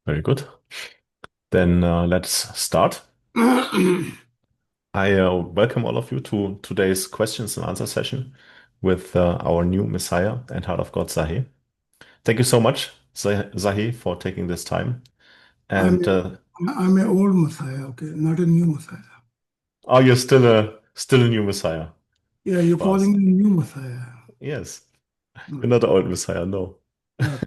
Very good. Then let's start. I welcome all of you to today's questions and answer session with our new Messiah and Heart of God, Zahé. Thank you so much, Zahé, for taking this time. I'm And I'm an old Messiah, okay, not a new Messiah. are you still a new Messiah? Yeah, you're Spaß. calling me new Messiah. Yes, you're Okay. not the old Messiah, no. Yeah,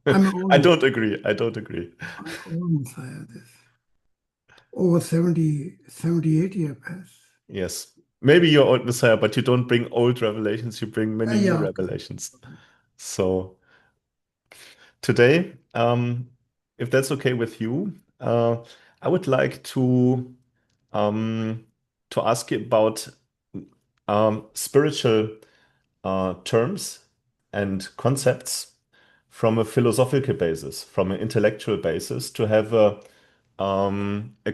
I'm an I old, don't agree. I don't agree. I'm old Messiah. This over 70, 78 years past. Yes, maybe you're old Messiah, but you don't bring old revelations. You bring many new Yeah, okay. revelations. So. Today, if that's okay with you, I would like um, to ask you about spiritual terms and concepts from a philosophical basis, from an intellectual basis, to have a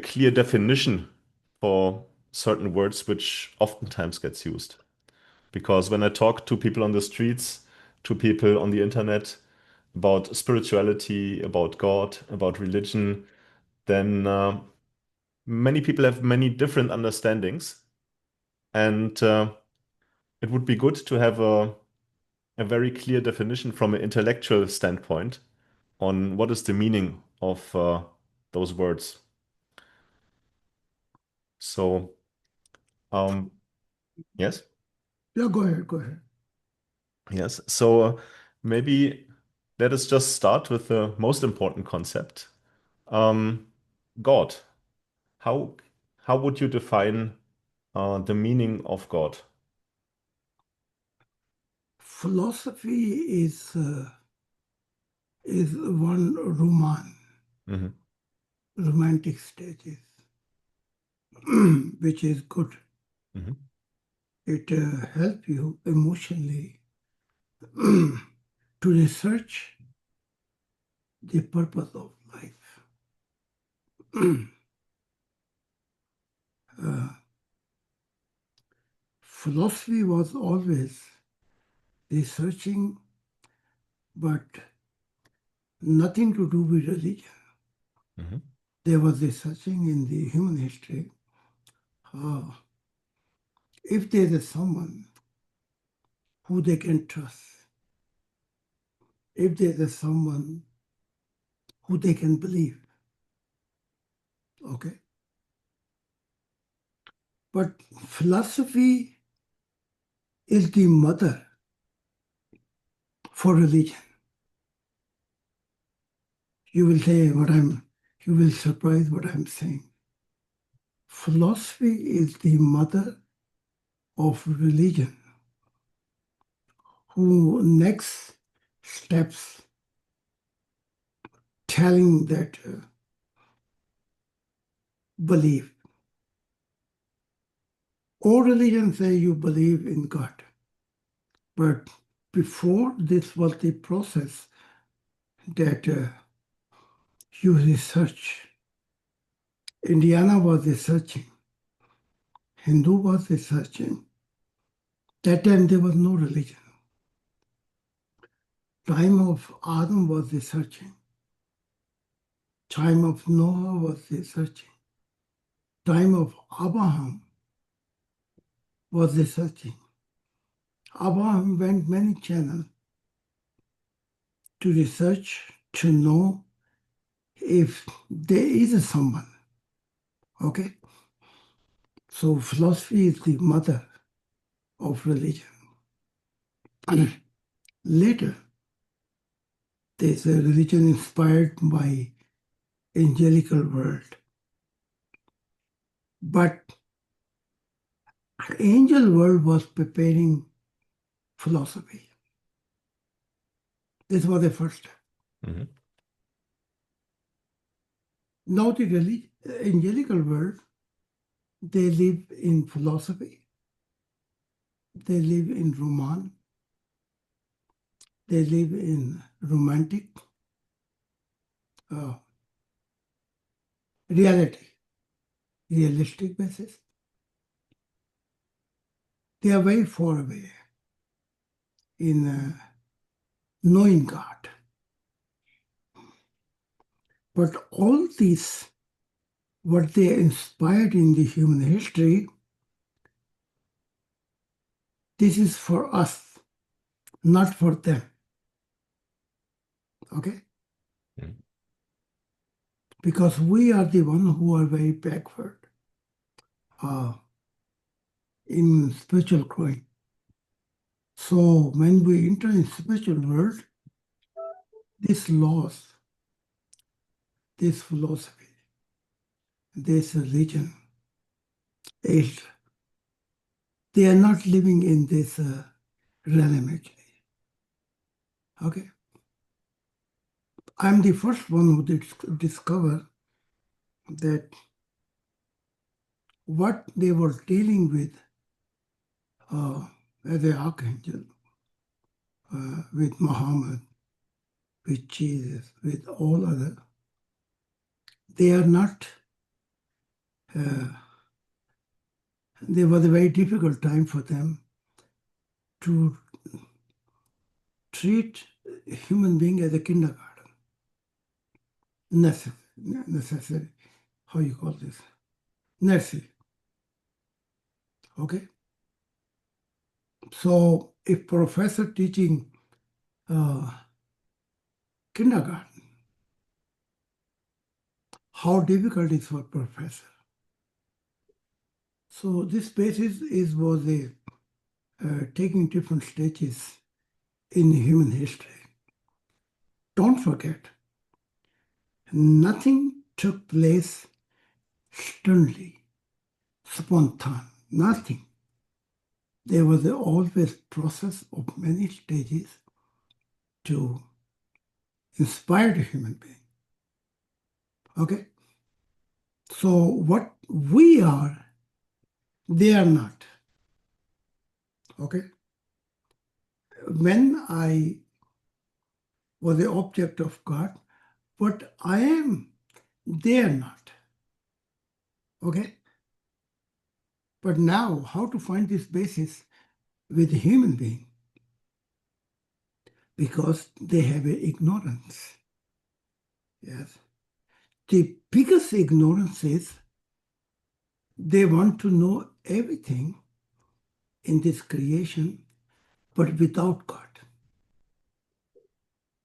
clear definition for certain words which oftentimes gets used. Because when I talk to people on the streets, to people on the internet about spirituality, about God, about religion, then many people have many different understandings. And it would be good to have a very clear definition from an intellectual standpoint on what is the meaning of those words. So, um, yes, Yeah, go ahead, go ahead. yes. So maybe let us just start with the most important concept. Um, God. How how would you define the meaning of God? Philosophy is one Hmm. romantic stages, which is good. Hmm. It helps you emotionally to research the purpose of life. Uh, Philosophy was always researching, but nothing to do with religion. Hmm. There was researching in the human history. Uh, if there is someone who they can trust, if there is someone who they can believe, okay. But philosophy is the mother for religion. You will say you will surprise what I'm saying. Philosophy is the mother of religion, who next steps telling that believe. All religions say you believe in God, but before this was the process that you research. Indiana was researching, Hindu was researching. That time there was no religion. Time of Adam was researching. Time of Noah was researching. Time of Abraham was researching. Abraham went many channels to research to know if there is a someone. Okay? So philosophy is the mother of religion. Later, there's a religion inspired by angelical world. But angel world was preparing philosophy. This was the first step. Hmm. Now the angelical world, they live in philosophy. They live in Roman. They live in romantic uh, reality, realistic basis. They are very far away in knowing God. But all these, what they inspired in the human history, this is for us, not for them. Okay? Mm. Because we are the one who are very backward in spiritual growing. So when we enter in spiritual world, these laws, this philosophy, this religion, is they are not living in this realm actually. Okay? I'm the first one who did discover that what they were dealing with as an archangel, with Muhammad, with Jesus, with all other, they are not, there was a very difficult time for them to treat a human being as a kindergarten. Necessary. How you call this? Nursery. Okay? So if professor teaching kindergarten, how difficult it is for professor. So this basis was a taking different stages in human history. Don't forget, nothing took place sternly, spontan, nothing. There was always process of many stages to inspire the human being. Okay? So what we are, they are not. Okay? When I was the object of God, but I am, they are not. Okay? But now, how to find this basis with a human being? Because they have a ignorance. Yes. The biggest ignorance is they want to know everything in this creation, but without God.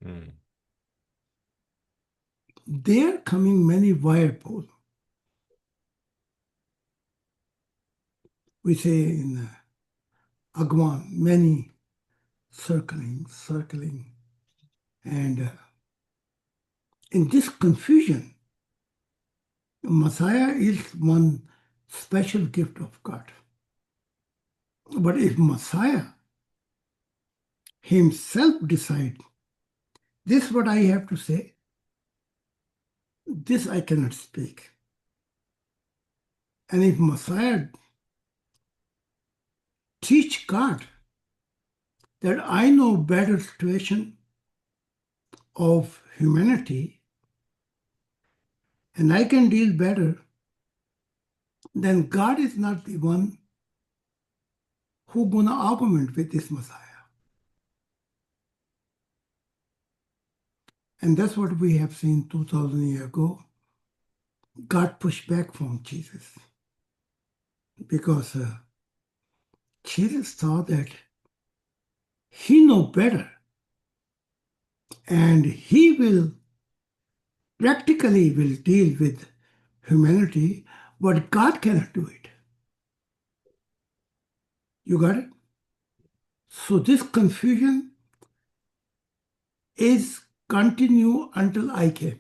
Mm. There coming many whirlpool. We say in Agwan, many circling. And in this confusion, Messiah is one special gift of God. But if Messiah himself decide, this is what I have to say, this I cannot speak. And if Messiah teach God that I know better situation of humanity and I can deal better, then God is not the one who gonna argument with this Messiah. And that's what we have seen 2,000 years ago. God pushed back from Jesus because Jesus thought that he know better and he will practically will deal with humanity, but God cannot do it. You got it? So this confusion is continue until I came.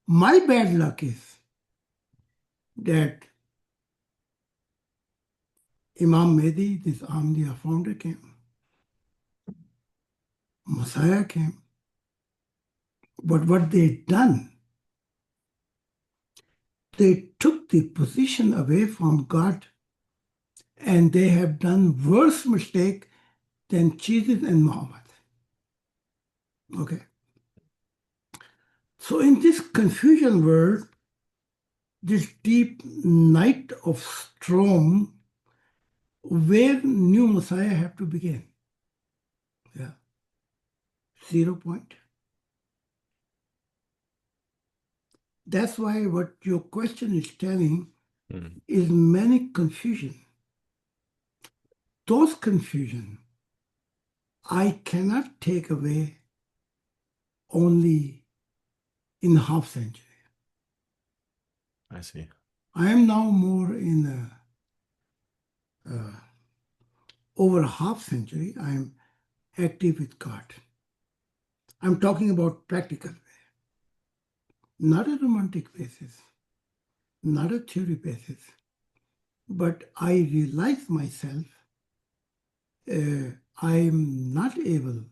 My bad luck is that Imam Mehdi, this Ahmadiyya founder, came. Messiah came. But what they done, they took the position away from God and they have done worse mistake than Jesus and Muhammad. Okay. So in this confusion world, this deep night of storm, where new Messiah have to begin? Yeah. 0 point. That's why what your question is telling Mm. is many confusion. Those confusion I cannot take away only in half century. I see. I am now more in over a half century. I am active with God. I'm talking about practical way, not a romantic basis, not a theory basis, but I realize myself I'm not able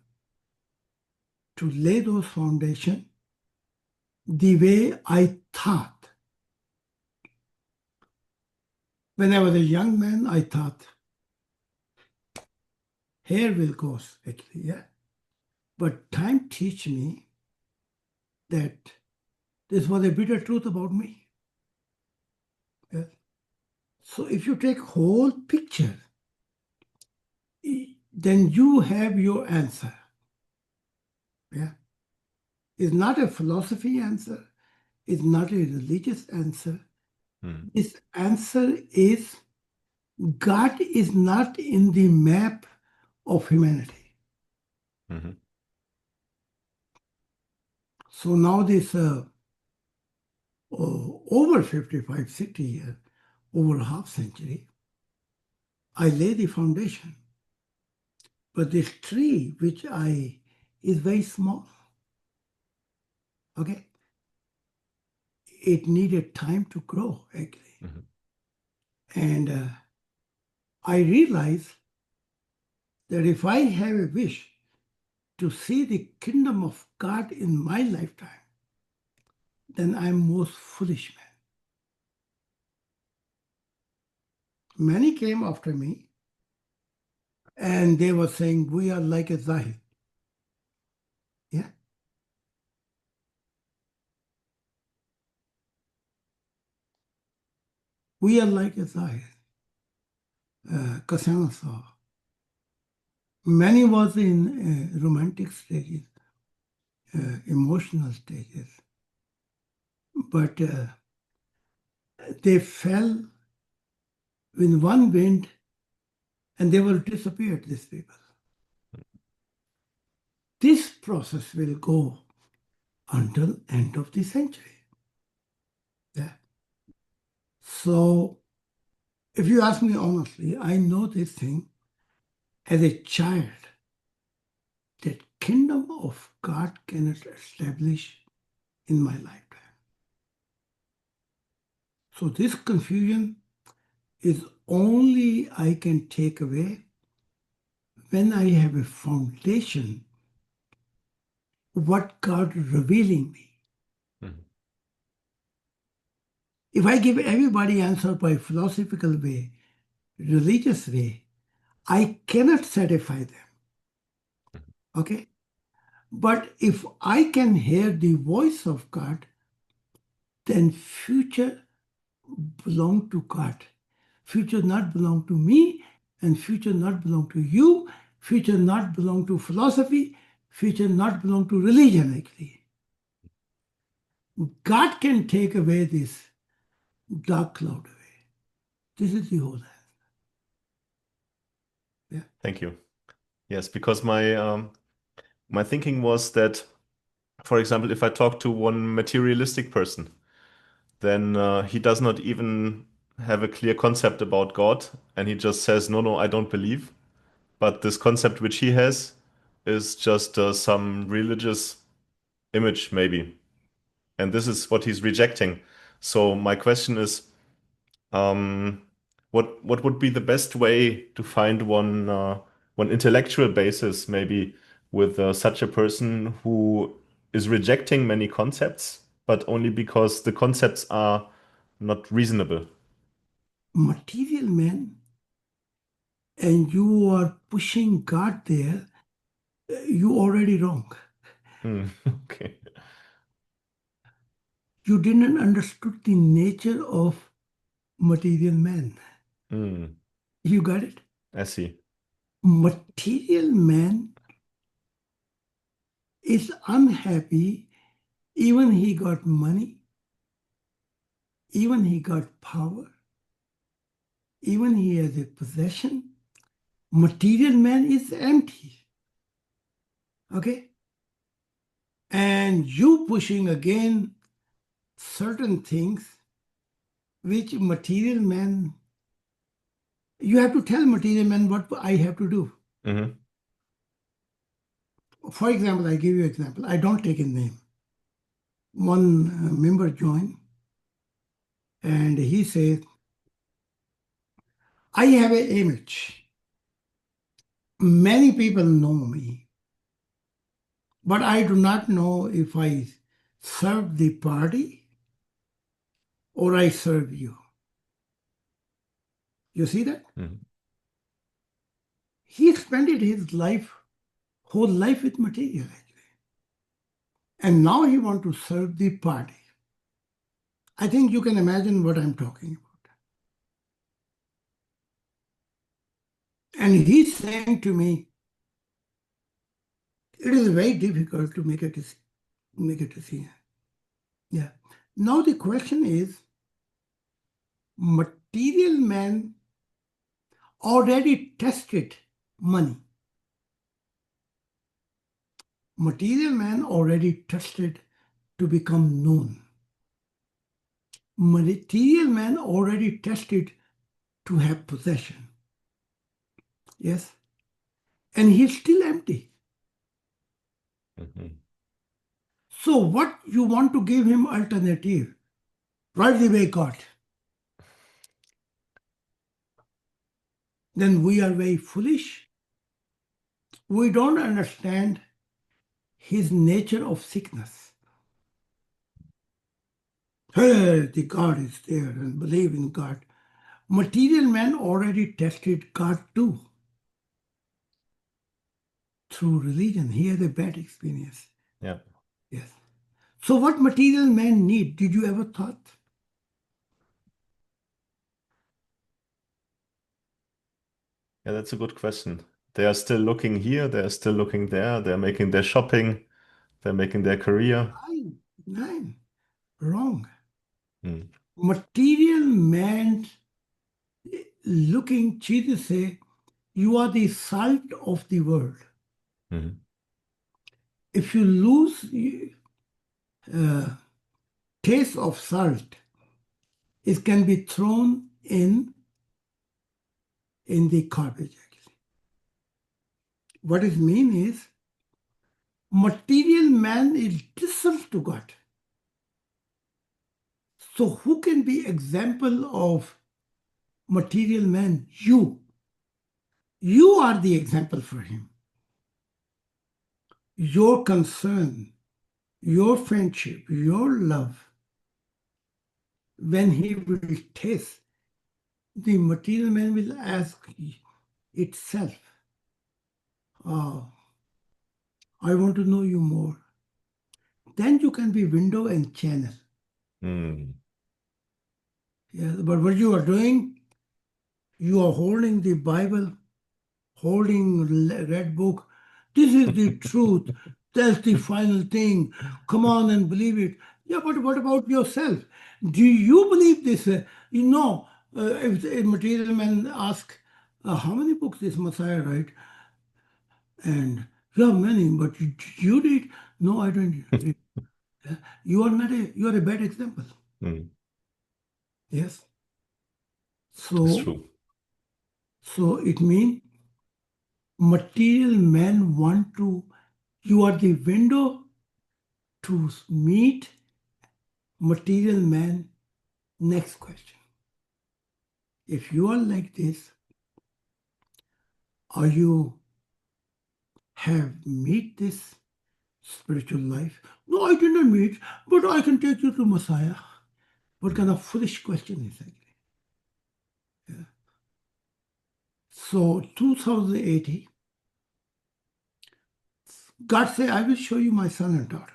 to lay those foundations the way I thought. When I was a young man, I thought hair will go, actually, yeah. But time teach me that this was a bitter truth about me. Yeah. So if you take whole picture, then you have your answer. Yeah. It's not a philosophy answer. It's not a religious answer. Mm. This answer is God is not in the map of humanity. Mhm. So now this over 55, 60 years, over a half century, I lay the foundation. But this tree, which I is very small, okay? It needed time to grow, actually. Mhm. And I realized that if I have a wish to see the kingdom of God in my lifetime, then I'm most foolish man. Many came after me and they were saying, we are like a Zahid. Yeah. We are like a Zahid. Kasana saw. Many was in romantic stages, emotional stages. But they fell in one wind and they will disappear, these people. This process will go until end of the century. Yeah. So if you ask me honestly, I know this thing as a child that kingdom of God cannot establish in my lifetime. So this confusion is only I can take away when I have a foundation of what God revealing me. Mhm. If I give everybody answer by philosophical way, religious way, I cannot satisfy them. Okay? But if I can hear the voice of God, then future belong to God. Future not belong to me, and future not belong to you, future not belong to philosophy, future not belong to religion, actually. God can take away this dark cloud away. This is the whole answer. Yeah. Thank you. Yes, because my thinking was that, for example, if I talk to one materialistic person, then he does not even have a clear concept about God, and he just says, "No, no, I don't believe." But this concept which he has is just some religious image, maybe, and this is what he's rejecting. So my question is, um, what would be the best way to find one intellectual basis, maybe with such a person who is rejecting many concepts, but only because the concepts are not reasonable? Material man, and you are pushing God there, you already wrong. Hmm, okay. You didn't understood the nature of material man. Hmm, You got it? I see. Material man is unhappy even he got money, even he got power, even he has a possession. Material man is empty. Okay? And you pushing again certain things which material man, you have to tell material man what I have to do. Mm-hmm. For example, I give you an example. I don't take a name. One member joined and he said, I have an image. Many people know me, but I do not know if I serve the party or I serve you. You see that? Mm-hmm. He expended his whole life with material actually. And now he wants to serve the party. I think you can imagine what I'm talking about. And he's saying to me, it is very difficult to make a decision. Yeah. Now the question is, material man already tested money. Material man already tested to become known. Material man already tested to have possession. Yes. And he's still empty. Mm-hmm. So what you want to give him alternative? Right the way God. Then we are very foolish. We don't understand his nature of sickness. Hey, the God is there and believe in God. Material man already tested God too through religion. He had a bad experience. Yeah. Yes. So what material man need? Did you ever thought? Yeah, that's a good question. They are still looking here, they are still looking there, they're making their shopping, they're making their career. Nine. Wrong. Mm. Material man looking, Jesus say, you are the salt of the world. Mhm. If you lose taste of salt, it can be thrown in the garbage. Actually, what it means is material man is distant to God. So who can be example of material man? You. You are the example for him. Your concern, your friendship, your love, when he will taste, the material man will ask itself, oh, I want to know you more. Then you can be window and channel. Mm. Yeah, but what you are doing, you are holding the Bible, holding red book. This is the truth. That's the final thing. Come on and believe it. Yeah, but what about yourself? Do you believe this? If a material man asks, how many books this Messiah write? And yeah, many, but you read? No, I don't read. You are a bad example. Mm. Yes. It's So, true. so it means material men want to, you are the window to meet material man. Next question. If you are like this, are you have meet this spiritual life? No, I did not meet, but I can take you to Messiah. What kind of foolish question is that? Yeah. So 2080, God said, I will show you my son and daughter.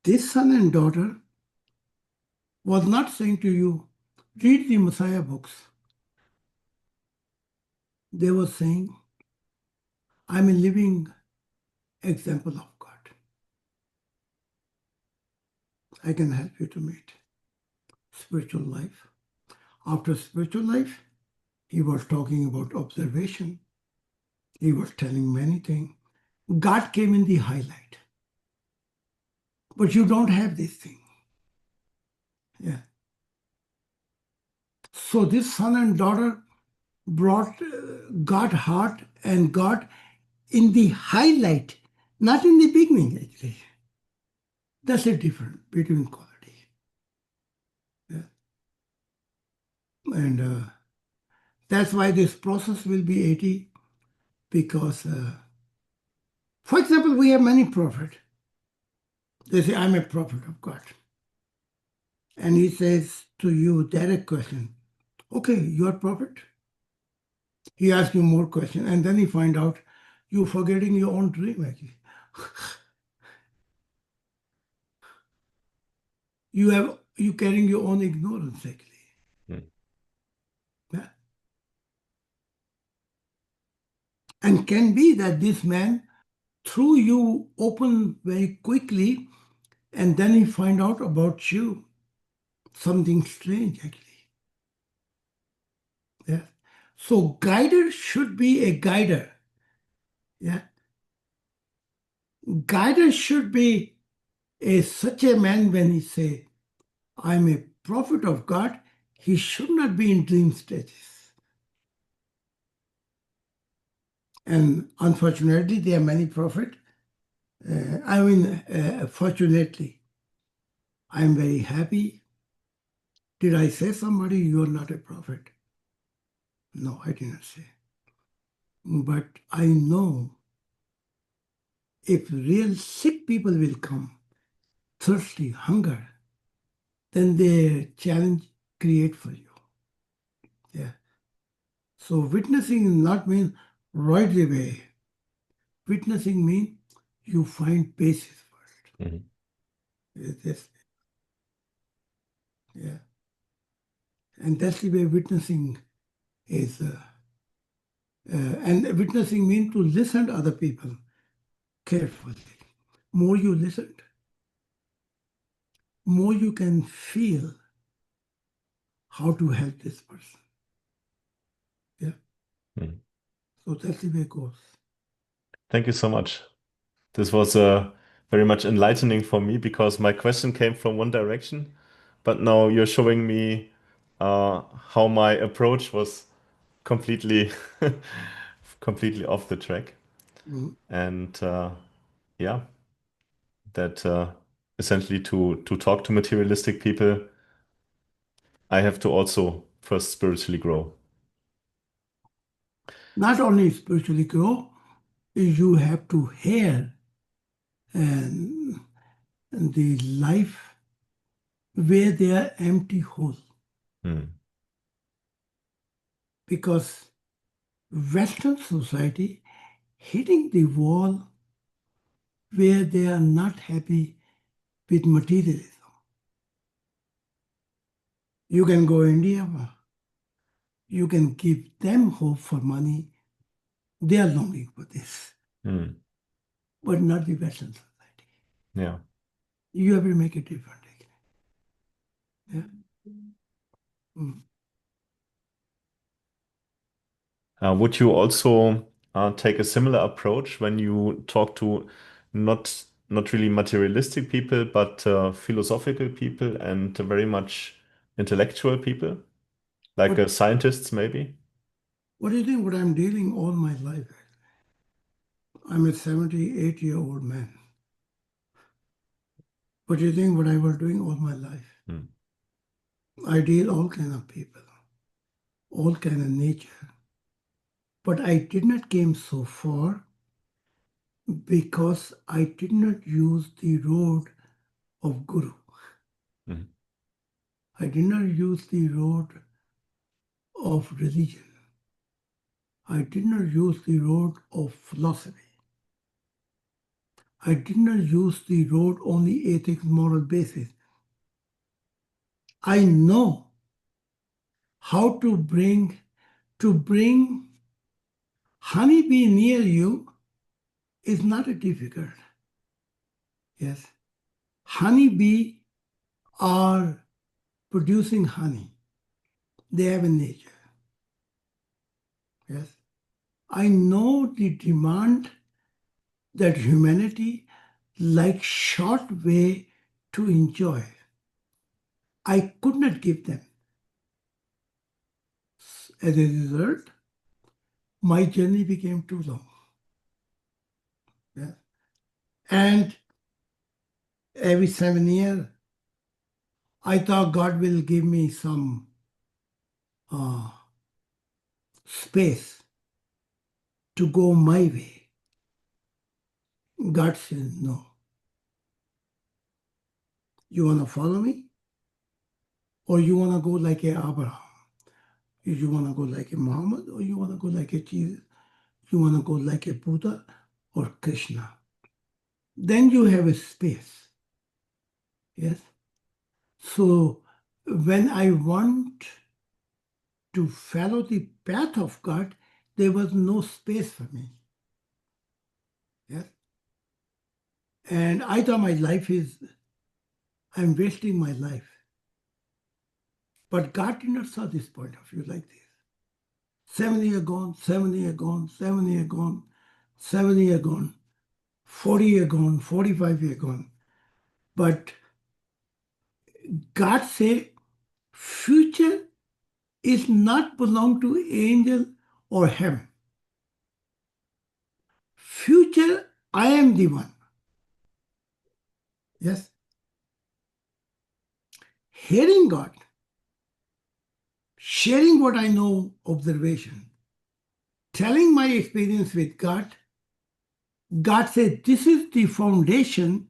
This son and daughter was not saying to you, read the Messiah books. They were saying, I'm a living example of God. I can help you to meet. Spiritual life. After spiritual life, he was talking about observation. He was telling many things. God came in the highlight. But you don't have this thing. Yeah. So this son and daughter brought God heart and God in the highlight, not in the beginning actually. That's the difference between quality. Yeah. And that's why this process will be 80 because, for example, we have many prophets. They say, I'm a prophet of God. And he says to you, direct question, okay, you are prophet? He asks you more questions, and then he find out you forgetting your own dream actually. You carrying your own ignorance actually. Hmm. Yeah. And can be that this man through you open very quickly, and then he find out about you something strange actually. Yeah. So guider should be a guider. Yeah. Guider should be such a man when he say, I'm a prophet of God, he should not be in dream stages. And unfortunately, there are many prophets. Fortunately, I'm very happy. Did I say somebody, you're not a prophet? No, I didn't say. But I know if real sick people will come, thirsty, hunger, then the challenge create for you. Yeah. So witnessing not mean right away. Witnessing means you find basis first. Mhm. Yeah. And that's the way witnessing is. And witnessing means to listen to other people carefully. More you listen, more you can feel how to help this person. Yeah. Mhm. So that's the way it goes. Thank you so much. This was very much enlightening for me because my question came from one direction, but now you're showing me how my approach was completely completely off the track. Mm. And yeah, that essentially to talk to materialistic people, I have to also first spiritually grow. Not only spiritually grow, you have to hear and the life where they are empty hole. Hmm. Because Western society hitting the wall where they are not happy with materialism. You can go India, you can give them hope for money. They are longing for this, Hmm. but not the Western society. Yeah. You have to make it different. Yeah. Mm. Would you also take a similar approach when you talk to not really materialistic people, but philosophical people and very much intellectual people, like What scientists maybe? What do you think? What I'm dealing all my life? I'm a 78-year-old man. What do you think? What I was doing all my life? Hmm. I deal all kind of people, all kind of nature. But I did not came so far because I did not use the road of Guru. Hmm. I did not use the road of religion. I did not use the road of philosophy. I did not use the road on the ethics moral basis. I know how to bring honeybee near you is not a difficult. Yes. Honeybee are producing honey. They have a nature. Yes. I know the demand that humanity like short way to enjoy. I could not give them. As a result, my journey became too long. Yeah. And every 7 years, I thought God will give me some uh, space to go my way. God says, no. You want to follow me? Or you want to go like a Abraham? You want to go like a Muhammad? Or you want to go like a Jesus? You want to go like a Buddha or Krishna? Then you have a space. Yes? So when I want to follow the path of God, there was no space for me. Yes? And I thought I'm wasting my life. But God did not saw this point of view like this. 7 years gone, 7 years gone, 7 years gone, 7 years gone, 40 years gone, 45 years gone. But God say, future is not belong to angel or heaven. Future, I am the one. Yes. Hearing God, sharing what I know, observation, telling my experience with God, God said, this is the foundation.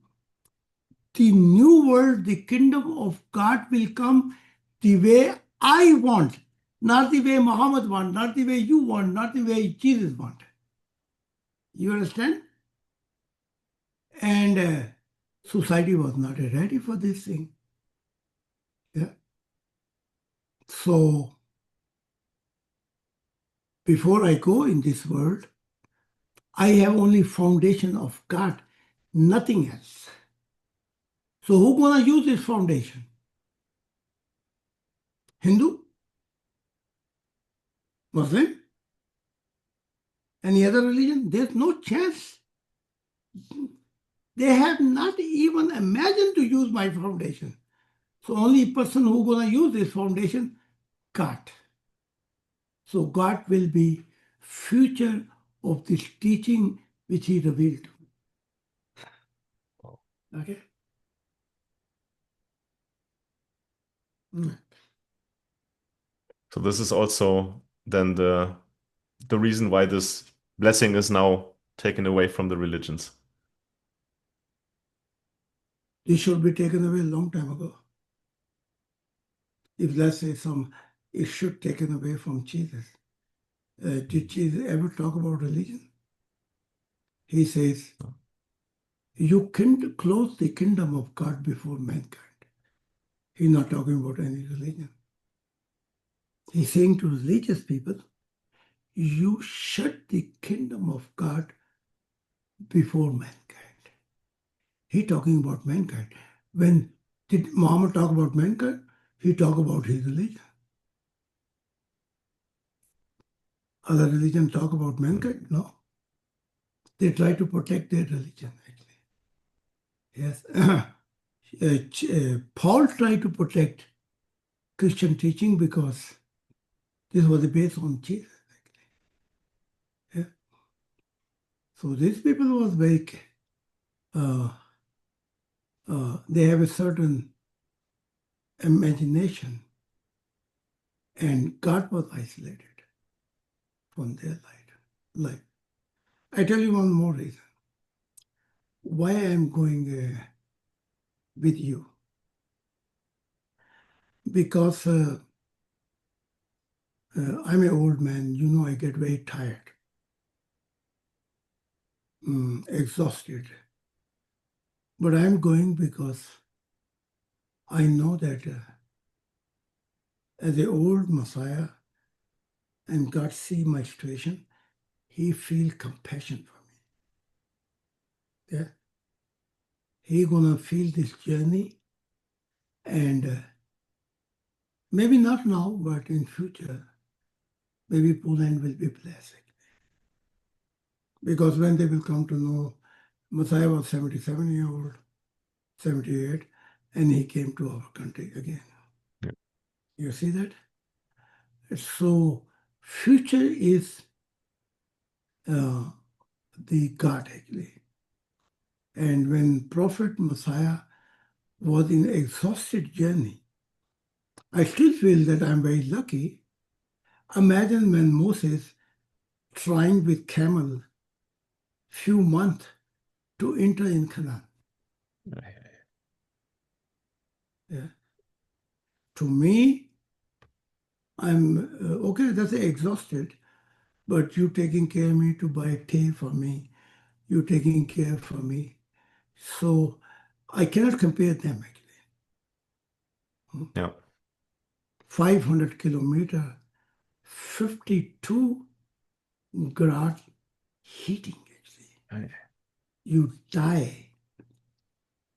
The new world, the kingdom of God will come the way I want, not the way Muhammad want, not the way you want, not the way Jesus want. You understand? And society was not ready for this thing. Yeah. So before I go in this world, I have only foundation of God, nothing else. So who gonna use this foundation? Hindu? Muslim? Any other religion? There's no chance. They have not even imagined to use my foundation. So only person who gonna use this foundation, God. So God will be future of this teaching which He revealed. Okay. So this is also then the reason why this blessing is now taken away from the religions. This should be taken away a long time ago. If let's say it should taken away from Jesus. Did Jesus ever talk about religion? He says, you can close the kingdom of God before mankind. He's not talking about any religion. He's saying to religious people, you shut the kingdom of God before mankind. He's talking about mankind. When did Muhammad talk about mankind? He talked about his religion. Other religions talk about mankind? No. They try to protect their religion, actually. Yes. Paul tried to protect Christian teaching because this was based on Jesus, actually. Yeah. So these people was very, they have a certain imagination, and God was isolated from their life. I tell you one more reason why I'm going with you. Because I'm an old man, I get very tired, exhausted. But I'm going because I know that as an old Messiah and God see my situation, He feel compassion for me. Yeah. He gonna feel this journey And maybe not now, but in future, maybe Poland will be blessed. Because when they will come to know, Messiah was 77 years old, 78, and he came to our country again. Yeah. You see that? So future is uh, the God actually. And when Prophet Messiah was in exhausted journey, I still feel that I'm very lucky. Imagine when Moses trying with camel few months to enter in Canaan. Yeah. To me, I'm okay, that's exhausted, but you taking care of me to buy tea for me, you taking care for me. So I cannot compare them actually. Yeah. 500 kilometer, 52 grad heating actually. Yeah. You die.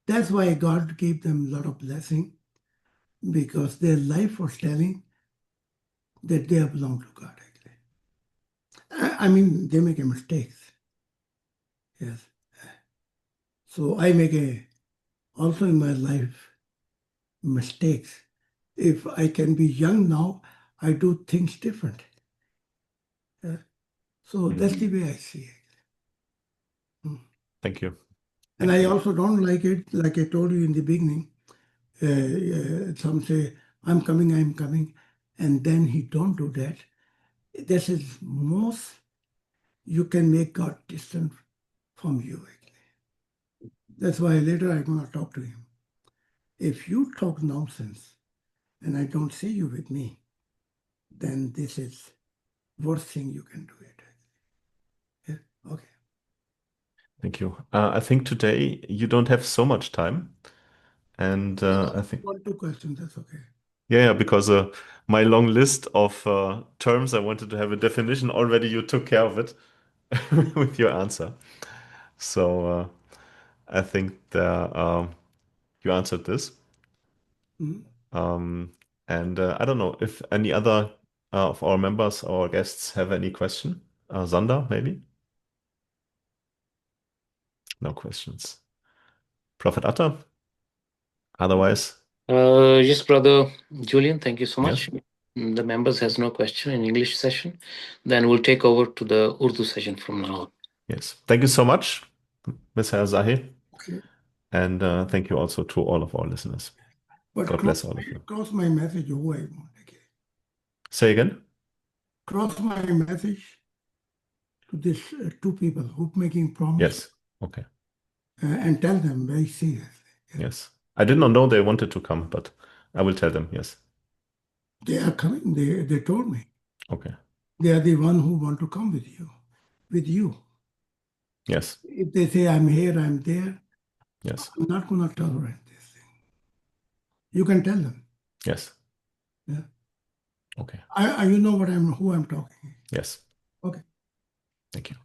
That's why God gave them a lot of blessing because their life was telling that they belong to God actually. I mean, they make a mistakes. Yes. So I make a also in my life mistakes. If I can be young now, I do things different. Yeah. So that's the way I see it. Mm. Thank you. And Thank I you. also don't like it, like I told you in the beginning. Some say, I'm coming, and then he don't do that. This is most you can make God distant from you. That's why later I'm gonna talk to him. If you talk nonsense and I don't see you with me, then this is worst thing you can do it. Yeah. Okay. Thank you. I think today you don't have so much time, and I think One, two questions. That's okay. yeah, because my long list of terms I wanted to have a definition already. You took care of it with your answer. So I think that you answered this. Mm. Um, and I don't know if any other of our members or guests have any question. Sander, maybe? No questions. Prophet Atta? Otherwise, Yes, brother Julian, thank you so yes, much. The members has no question in English session. Then we'll take over to the Urdu session from now on. yes. Thank you so much, Mr. Zahid. Okay. And thank you also to all of our listeners. But God bless all of you. cross my message who I want. Okay. Say again? Cross my message to these two people who making promise Yes. Okay. and tell them very seriously. Yeah. Yes. I did not know they wanted to come, but I will tell them. Yes. They are coming. They told me. Okay. They are the one who want to come with you. With you. Yes. If they say I'm here, I'm there, Yes. I'm not gonna tolerate this thing. You can tell them. Yes. Yeah. Okay. You know who I'm talking. Yes. Okay. Thank you.